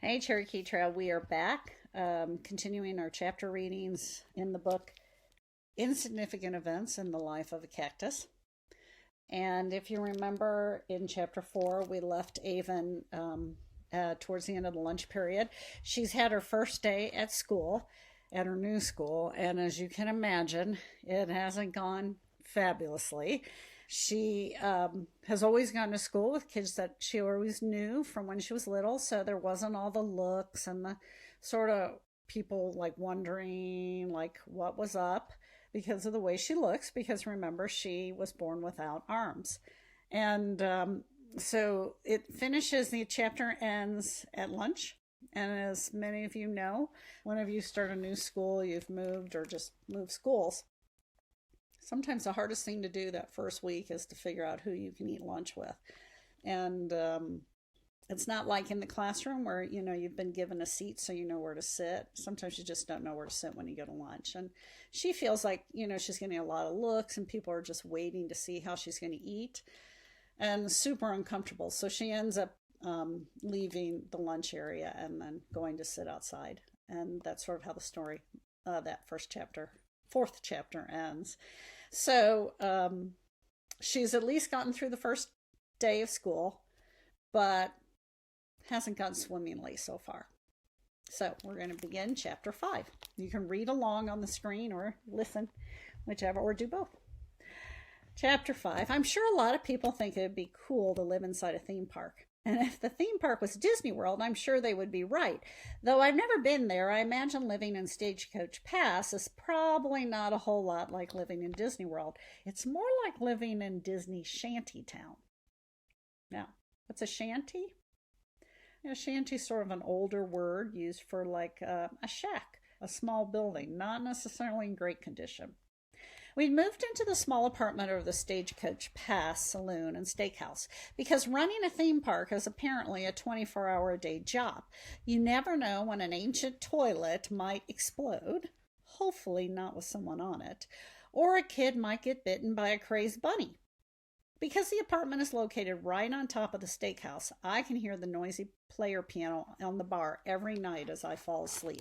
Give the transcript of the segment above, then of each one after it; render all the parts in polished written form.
Hey, Cherokee Trail, we are back, continuing our chapter readings in the book Insignificant Events in the Life of a Cactus. And if you remember in chapter 4, we left Avon towards the end of the lunch period. She's had her first day at school, at her new school, and as you can imagine, it hasn't gone fabulously. She has always gone to school with kids that she always knew from when she was little, so there wasn't all the looks and the sort of people like wondering like what was up because of the way she looks, because remember, she was born without arms. And so it finishes, the chapter ends at lunch. And as many of you know, whenever you start a new school, you've moved or just moved schools, sometimes the hardest thing to do that first week is to figure out who you can eat lunch with. And it's not like in the classroom where, you've been given a seat so you know where to sit. Sometimes you just don't know where to sit when you go to lunch. And she feels like, she's getting a lot of looks and people are just waiting to see how she's going to eat, and super uncomfortable. So she ends up leaving the lunch area and then going to sit outside. And that's sort of how the story, that fourth chapter ends. So she's at least gotten through the first day of school, but hasn't gone swimmingly so far. So we're going to begin chapter 5. You can read along on the screen or listen, whichever, or do both. Chapter 5. I'm sure a lot of people think it would be cool to live inside a theme park. And if the theme park was Disney World, I'm sure they would be right. Though I've never been there, I imagine living in Stagecoach Pass is probably not a whole lot like living in Disney World. It's more like living in Disney Shantytown. Now, what's a shanty? A shanty is sort of an older word used for like a shack, a small building, not necessarily in great condition. We'd moved into the small apartment of the Stagecoach Pass Saloon and Steakhouse because running a theme park is apparently a 24-hour-a-day job. You never know when an ancient toilet might explode, hopefully not with someone on it, or a kid might get bitten by a crazed bunny. Because the apartment is located right on top of the steakhouse, I can hear the noisy player piano on the bar every night as I fall asleep.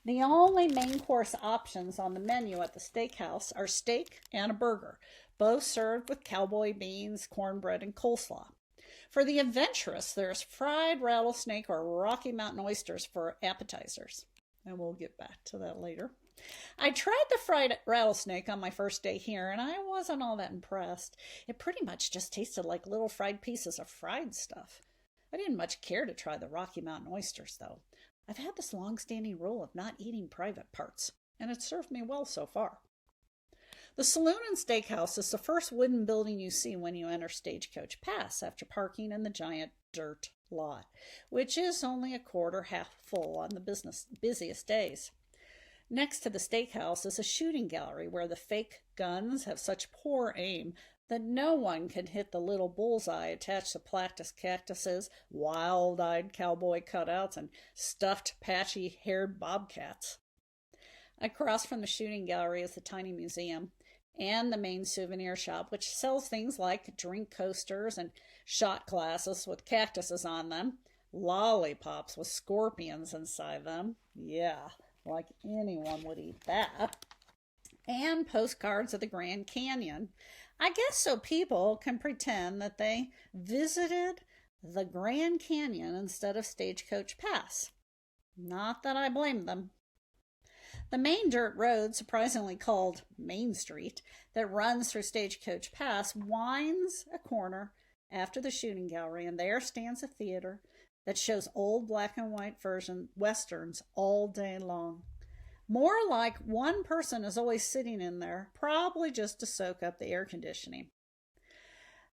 The only main course options on the menu at the steakhouse are steak and a burger, both served with cowboy beans, cornbread, and coleslaw. For the adventurous, there's fried rattlesnake or Rocky Mountain oysters for appetizers. And we'll get back to that later. I tried the fried rattlesnake on my first day here, and I wasn't all that impressed. It pretty much just tasted like little fried pieces of fried stuff. I didn't much care to try the Rocky Mountain oysters, though. I've had this long-standing rule of not eating private parts, and it's served me well so far. The Saloon and Steakhouse is the first wooden building you see when you enter Stagecoach Pass after parking in the giant dirt lot, which is only a quarter half full on the busiest days. Next to the steakhouse is a shooting gallery where the fake guns have such poor aim that no one can hit the little bullseye attached to Plactus cactuses, wild-eyed cowboy cutouts, and stuffed, patchy-haired bobcats. Across from the shooting gallery is the tiny museum and the main souvenir shop, which sells things like drink coasters and shot glasses with cactuses on them, lollipops with scorpions inside them. Yeah, like anyone would eat that. And postcards of the Grand Canyon. I guess so people can pretend that they visited the Grand Canyon instead of Stagecoach Pass. Not that I blame them. The main dirt road, surprisingly called Main Street, that runs through Stagecoach Pass winds a corner after the shooting gallery, and there stands a theater that shows old black and white version westerns all day long. More like one person is always sitting in there, probably just to soak up the air conditioning.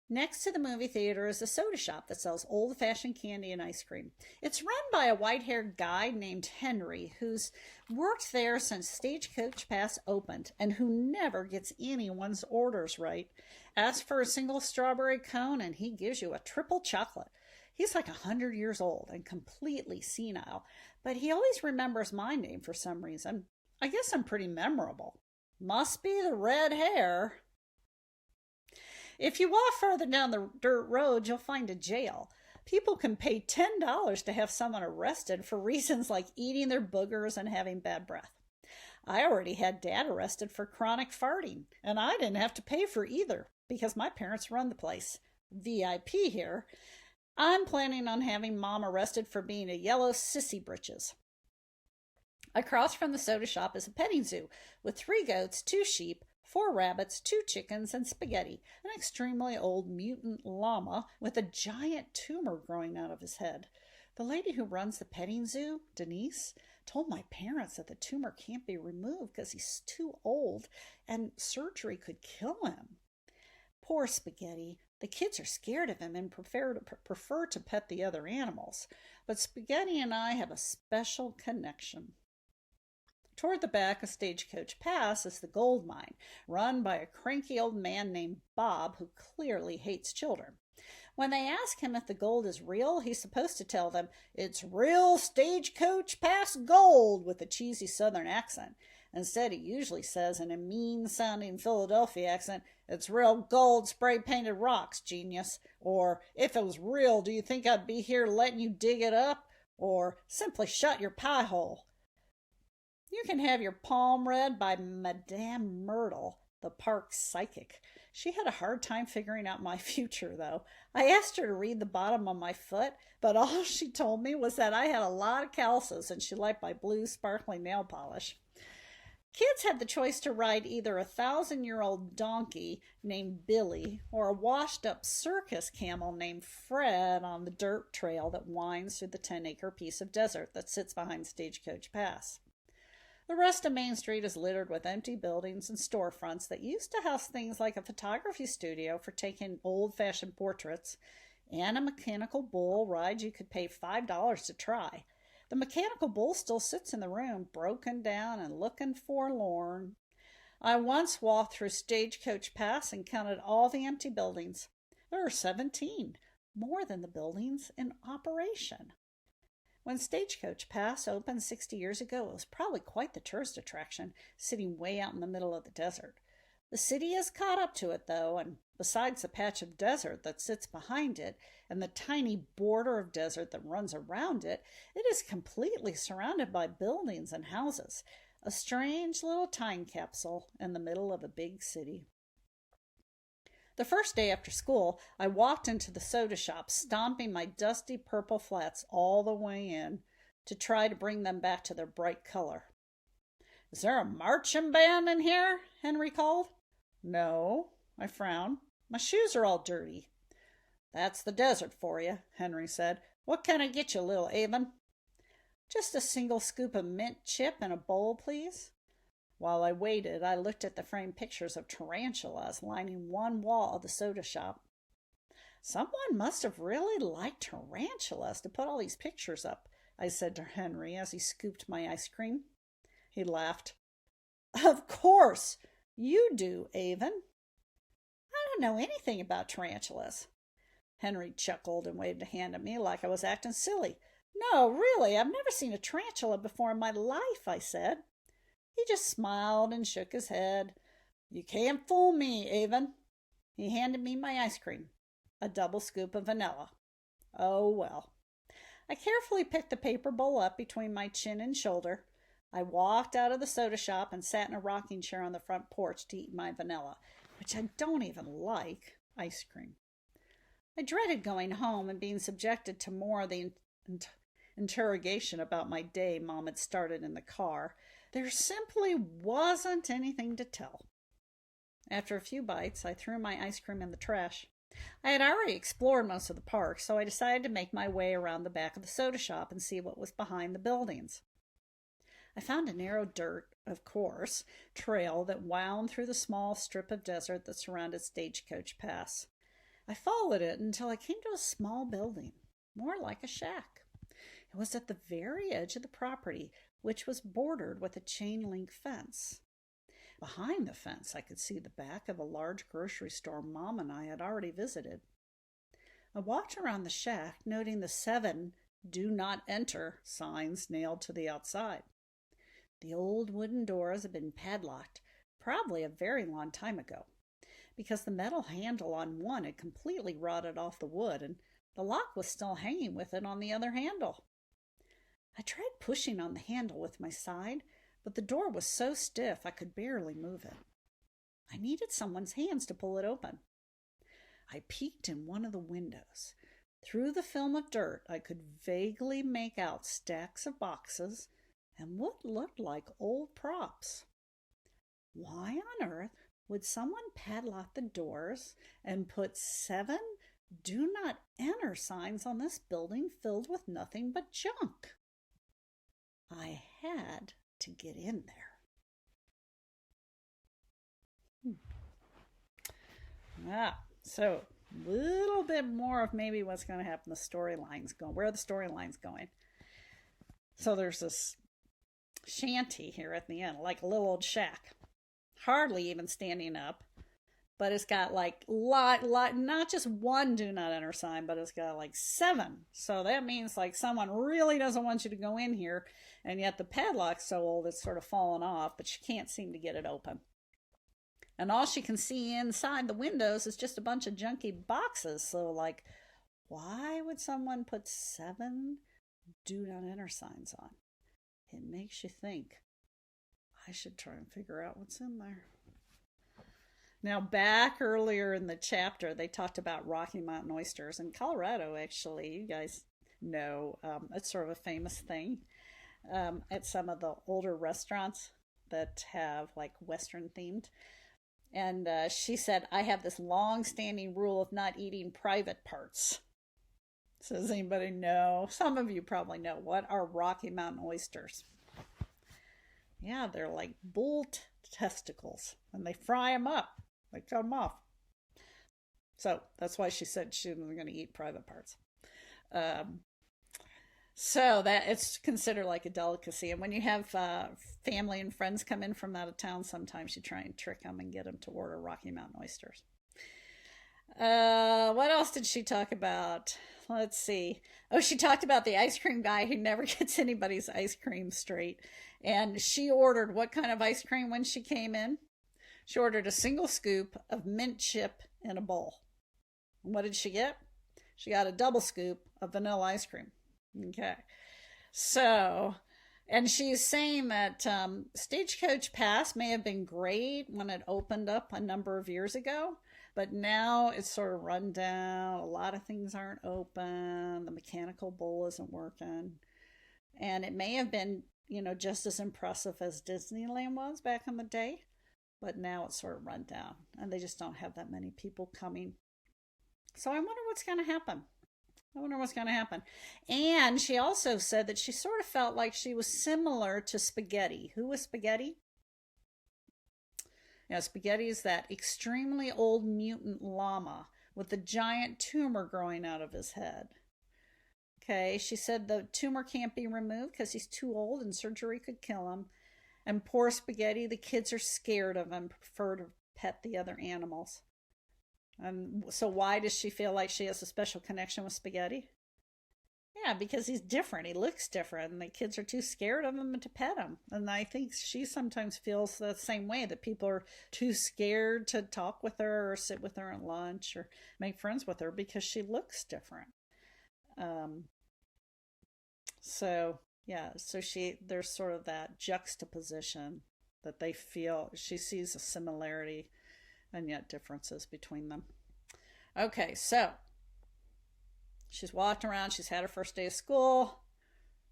Next to the movie theater is a soda shop that sells old-fashioned candy and ice cream. It's run by a white-haired guy named Henry, who's worked there since Stagecoach Pass opened and who never gets anyone's orders right. Ask for a single strawberry cone and he gives you a triple chocolate. He's like 100 years old and completely senile, but he always remembers my name for some reason. I guess I'm pretty memorable. Must be the red hair. If you walk further down the dirt road, you'll find a jail. People can pay $10 to have someone arrested for reasons like eating their boogers and having bad breath. I already had Dad arrested for chronic farting, and I didn't have to pay for either because my parents run the place. VIP here. I'm planning on having Mom arrested for being a yellow sissy britches. Across from the soda shop is a petting zoo with 3 goats, 2 sheep, 4 rabbits, 2 chickens, and Spaghetti, an extremely old mutant llama with a giant tumor growing out of his head. The lady who runs the petting zoo, Denise, told my parents that the tumor can't be removed because he's too old and surgery could kill him. Poor Spaghetti. The kids are scared of him and prefer to pet the other animals, but Spaghetti and I have a special connection. Toward the back of Stagecoach Pass is the gold mine, run by a cranky old man named Bob who clearly hates children. When they ask him if the gold is real, he's supposed to tell them, "It's real Stagecoach Pass gold," with a cheesy southern accent. Instead, he usually says in a mean-sounding Philadelphia accent, "It's real gold spray-painted rocks, genius," or "If it was real, do you think I'd be here letting you dig it up?" or "Simply shut your pie hole." You can have your palm read by Madame Myrtle, the park's psychic. She had a hard time figuring out my future, though. I asked her to read the bottom of my foot, but all she told me was that I had a lot of calluses and she liked my blue sparkling nail polish. Kids had the choice to ride either a 1,000-year-old donkey named Billy or a washed-up circus camel named Fred on the dirt trail that winds through the 10-acre piece of desert that sits behind Stagecoach Pass. The rest of Main Street is littered with empty buildings and storefronts that used to house things like a photography studio for taking old-fashioned portraits and a mechanical bull ride you could pay $5 to try. The mechanical bull still sits in the room, broken down and looking forlorn. I once walked through Stagecoach Pass and counted all the empty buildings. There are 17, more than the buildings in operation. When Stagecoach Pass opened 60 years ago, it was probably quite the tourist attraction, sitting way out in the middle of the desert. The city has caught up to it, though, and besides the patch of desert that sits behind it and the tiny border of desert that runs around it, it is completely surrounded by buildings and houses, a strange little time capsule in the middle of a big city. The first day after school, I walked into the soda shop, stomping my dusty purple flats all the way in to try to bring them back to their bright color. "Is there a marching band in here?" Henry called. "No," I frowned. "My shoes are all dirty." "That's the desert for you," Henry said. "What can I get you, little Avon?" "Just a single scoop of mint chip in a bowl, please." While I waited, I looked at the framed pictures of tarantulas lining one wall of the soda shop. "Someone must have really liked tarantulas to put all these pictures up," I said to Henry as he scooped my ice cream. He laughed. "Of course! You do, Avon." "I don't know anything about tarantulas." Henry chuckled and waved a hand at me like I was acting silly. "No, really, I've never seen a tarantula before in my life," I said. He just smiled and shook his head. "You can't fool me, Avon." He handed me my ice cream, a double scoop of vanilla. Oh, well. I carefully picked the paper bowl up between my chin and shoulder. I walked out of the soda shop and sat in a rocking chair on the front porch to eat my vanilla, which I don't even like, ice cream. I dreaded going home and being subjected to more of the interrogation about my day Mom had started in the car. There simply wasn't anything to tell. After a few bites, I threw my ice cream in the trash. I had already explored most of the park, so I decided to make my way around the back of the soda shop and see what was behind the buildings. I found a narrow dirt, of course, trail that wound through the small strip of desert that surrounded Stagecoach Pass. I followed it until I came to a small building, more like a shack. It was at the very edge of the property, which was bordered with a chain-link fence. Behind the fence, I could see the back of a large grocery store Mom and I had already visited. I walked around the shack, noting the 7 "Do Not Enter" signs nailed to the outside. The old wooden doors had been padlocked, probably a very long time ago, because the metal handle on one had completely rotted off the wood and The lock was still hanging with it on the other handle. I tried pushing on the handle with my side, but the door was so stiff I could barely move it. I needed someone's hands to pull it open. I peeked in one of the windows. Through the film of dirt, I could vaguely make out stacks of boxes and what looked like old props. Why on earth would someone padlock the doors and put 7 "Do Not Enter" signs on this building filled with nothing but junk? I had to get in there. So a little bit more of maybe what's going to happen. The storyline's going, where the storyline's going. So there's this shanty here at the end, like a little old shack, hardly even standing up, but it's got like not just one "Do Not Enter" sign, but it's got like 7. So that means like someone really doesn't want you to go in here, and yet the padlock's so old it's sort of fallen off, but she can't seem to get it open. And all she can see inside the windows is just a bunch of junky boxes. So, like, why would someone put 7 "Do Not Enter" signs on? It makes you think, I should try and figure out what's in there. Now, back earlier in the chapter, they talked about Rocky Mountain oysters. In Colorado, actually, you guys know, it's sort of a famous thing at some of the older restaurants that have, like, Western themed. And she said, I have this long-standing rule of not eating private parts. So does anybody know? Some of you probably know. What are Rocky Mountain oysters? Yeah, they're like bull testicles. And they fry them up. They cut them off. So that's why she said she wasn't going to eat private parts. So that it's considered like a delicacy. And when you have family and friends come in from out of town, sometimes you try and trick them and get them to order Rocky Mountain oysters. What else did she talk about? Let's see. Oh, she talked about the ice cream guy who never gets anybody's ice cream straight. And she ordered what kind of ice cream when she came in? She ordered a single scoop of mint chip in a bowl. And what did she get? She got a double scoop of vanilla ice cream. Okay. So, and she's saying that Stagecoach Pass may have been great when it opened up a number of years ago, but now it's sort of run down. A lot of things aren't open. The mechanical bull isn't working. And it may have been, just as impressive as Disneyland was back in the day, but now it's sort of run down and they just don't have that many people coming. So I wonder what's going to happen. And she also said that she sort of felt like she was similar to Spaghetti. Who was Spaghetti? Spaghetti is that extremely old mutant llama with a giant tumor growing out of his head. Okay, she said the tumor can't be removed because he's too old and surgery could kill him. And poor Spaghetti, the kids are scared of him, prefer to pet the other animals. And so why does she feel like she has a special connection with Spaghetti? Yeah, because he's different. He looks different, and the kids are too scared of him to pet him. And I think she sometimes feels the same way, that people are too scared to talk with her or sit with her at lunch or make friends with her because she looks different. So there's sort of that juxtaposition that they feel. She sees a similarity and yet differences between them. Okay, so she's walked around. She's had her first day of school.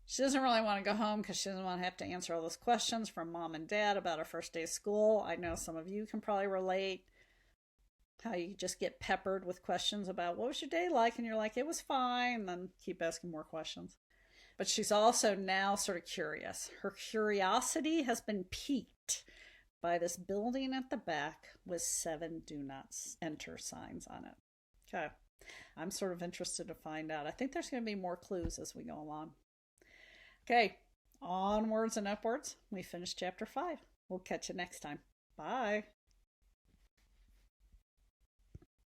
She doesn't really want to go home because she doesn't want to have to answer all those questions from mom and dad about her first day of school. I know some of you can probably relate how you just get peppered with questions about what was your day like, and you're like, it was fine, and then keep asking more questions. But she's also now sort of curious. Her curiosity has been piqued by this building at the back with 7 "Do Not Enter" signs on it. Okay. I'm sort of interested to find out. I think there's going to be more clues as we go along. Okay. Onwards and upwards. We finished chapter 5. We'll catch you next time. Bye.